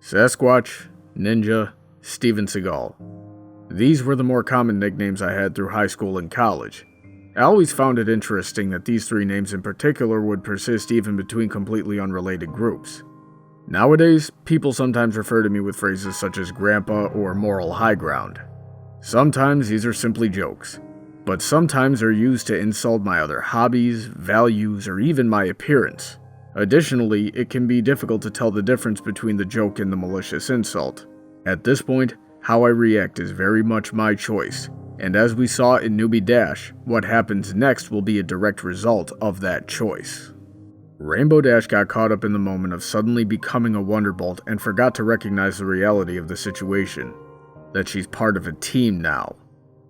Sasquatch, Ninja, Steven Seagal. These were the more common nicknames I had through high school and college. I always found it interesting that these three names in particular would persist even between completely unrelated groups. Nowadays, people sometimes refer to me with phrases such as grandpa or moral high ground. Sometimes these are simply jokes, but sometimes they're used to insult my other hobbies, values, or even my appearance. Additionally, it can be difficult to tell the difference between the joke and the malicious insult. At this point, how I react is very much my choice, and as we saw in Newbie Dash, what happens next will be a direct result of that choice. Rainbow Dash got caught up in the moment of suddenly becoming a Wonderbolt and forgot to recognize the reality of the situation, that she's part of a team now.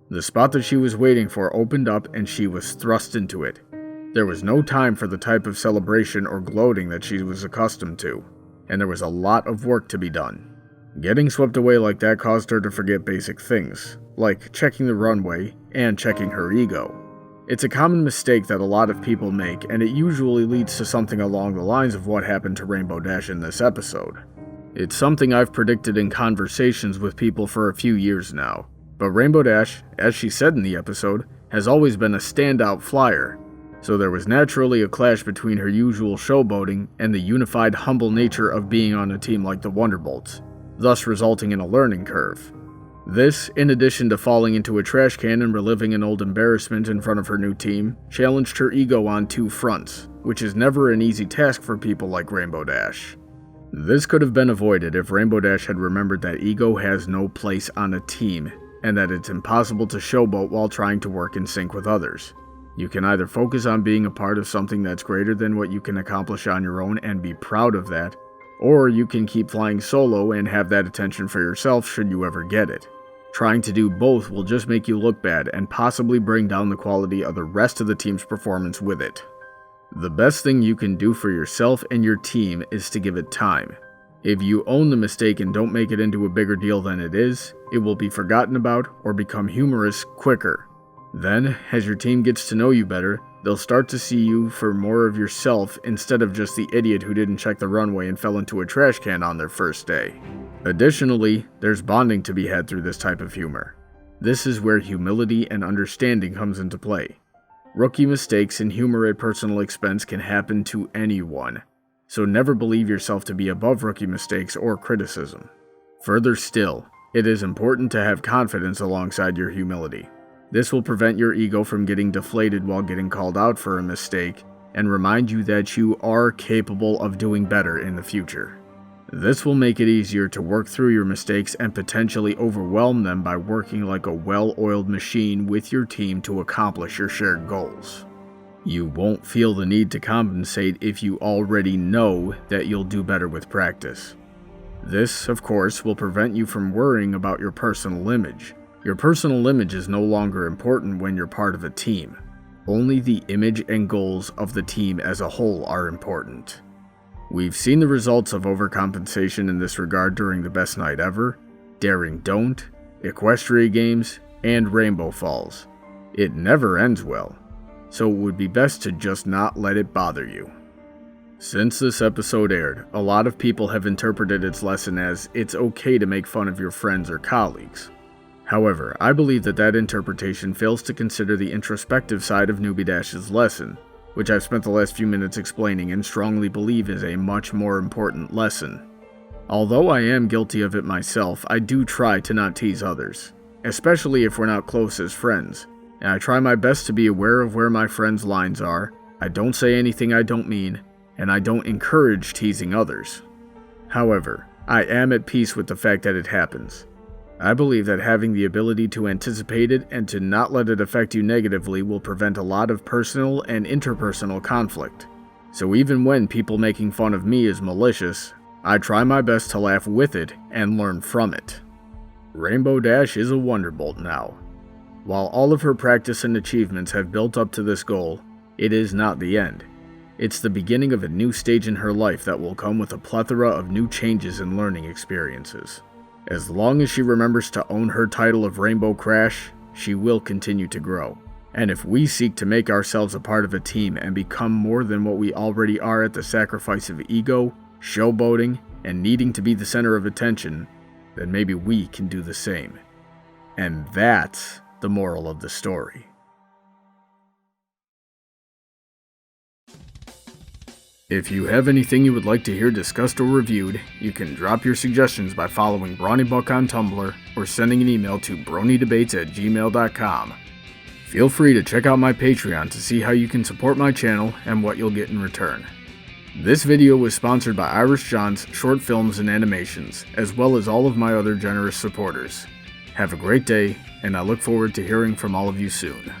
The spot that she was waiting for opened up and she was thrust into it. There was no time for the type of celebration or gloating that she was accustomed to, and there was a lot of work to be done. Getting swept away like that caused her to forget basic things, like checking the runway and checking her ego. It's a common mistake that a lot of people make, and it usually leads to something along the lines of what happened to Rainbow Dash in this episode. It's something I've predicted in conversations with people for a few years now, but Rainbow Dash, as she said in the episode, has always been a standout flyer, so there was naturally a clash between her usual showboating and the unified, humble nature of being on a team like the Wonderbolts, thus resulting in a learning curve. This, in addition to falling into a trash can and reliving an old embarrassment in front of her new team, challenged her ego on two fronts, which is never an easy task for people like Rainbow Dash. This could have been avoided if Rainbow Dash had remembered that ego has no place on a team, and that it's impossible to showboat while trying to work in sync with others. You can either focus on being a part of something that's greater than what you can accomplish on your own and be proud of that, or you can keep flying solo and have that attention for yourself should you ever get it. Trying to do both will just make you look bad and possibly bring down the quality of the rest of the team's performance with it. The best thing you can do for yourself and your team is to give it time. If you own the mistake and don't make it into a bigger deal than it is, it will be forgotten about or become humorous quicker. Then, as your team gets to know you better, they'll start to see you for more of yourself instead of just the idiot who didn't check the runway and fell into a trash can on their first day. Additionally, there's bonding to be had through this type of humor. This is where humility and understanding comes into play. Rookie mistakes and humor at personal expense can happen to anyone, so never believe yourself to be above rookie mistakes or criticism. Further still, it is important to have confidence alongside your humility. This will prevent your ego from getting deflated while getting called out for a mistake, and remind you that you are capable of doing better in the future. This will make it easier to work through your mistakes and potentially overwhelm them by working like a well-oiled machine with your team to accomplish your shared goals. You won't feel the need to compensate if you already know that you'll do better with practice. This, of course, will prevent you from worrying about your personal image. Your personal image is no longer important when you're part of a team. Only the image and goals of the team as a whole are important. We've seen the results of overcompensation in this regard during the Best Night Ever, Daring Don't, Equestria Games, and Rainbow Falls. It never ends well, so it would be best to just not let it bother you. Since this episode aired, a lot of people have interpreted its lesson as it's okay to make fun of your friends or colleagues. However, I believe that interpretation fails to consider the introspective side of Newbie Dash's lesson, which I've spent the last few minutes explaining and strongly believe is a much more important lesson. Although I am guilty of it myself, I do try to not tease others, especially if we're not close as friends, and I try my best to be aware of where my friends' lines are. I don't say anything I don't mean, and I don't encourage teasing others. However, I am at peace with the fact that it happens. I believe that having the ability to anticipate it and to not let it affect you negatively will prevent a lot of personal and interpersonal conflict. So even when people making fun of me is malicious, I try my best to laugh with it and learn from it. Rainbow Dash is a Wonderbolt now. While all of her practice and achievements have built up to this goal, it is not the end. It's the beginning of a new stage in her life that will come with a plethora of new changes and learning experiences. As long as she remembers to own her title of Rainbow Crash, she will continue to grow. And if we seek to make ourselves a part of a team and become more than what we already are at the sacrifice of ego, showboating, and needing to be the center of attention, then maybe we can do the same. And that's the moral of the story. If you have anything you would like to hear discussed or reviewed, you can drop your suggestions by following Brawny Buck on Tumblr or sending an email to bronydebates@gmail.com. Feel free to check out my Patreon to see how you can support my channel and what you'll get in return. This video was sponsored by Irish John's Short Films and Animations, as well as all of my other generous supporters. Have a great day, and I look forward to hearing from all of you soon.